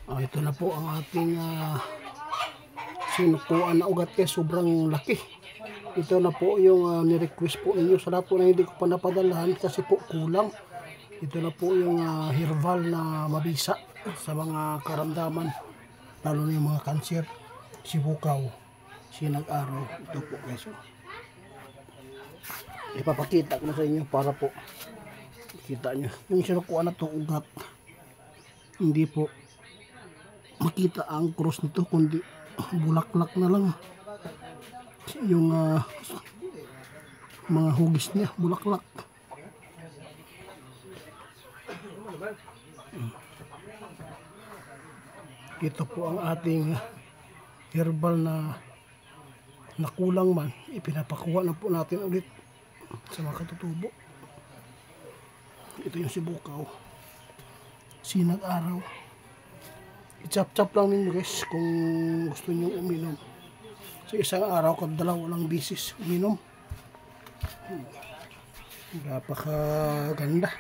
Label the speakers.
Speaker 1: Ito na po ang ating sinukuan na ugat guys, sobrang laki. Ito na po yung ni-request po ninyo sa lahat po na hindi ko pa napadalahan kasi po kulang. Ito na po yung herbal na mabisa sa mga karamdaman, lalo na yung mga kanser, sibukaw, sinag-araw. Ito po guys, ipapakita ko na sa inyo para po kita nyo yung sinukuan na to ugat. Hindi po makita ang cross nito, kundi bulaklak na lang yung mga hugis niya, bulaklak. Ito po ang ating herbal na nakulang man, ipinapakuha na po natin ulit sa mga katutubo. Ito yung sibukaw, sinag-araw. I-chop-chop lang ninyo guys kung gusto nyo uminom. Sa isang araw, kadalawa lang bisis uminom. Napakaganda.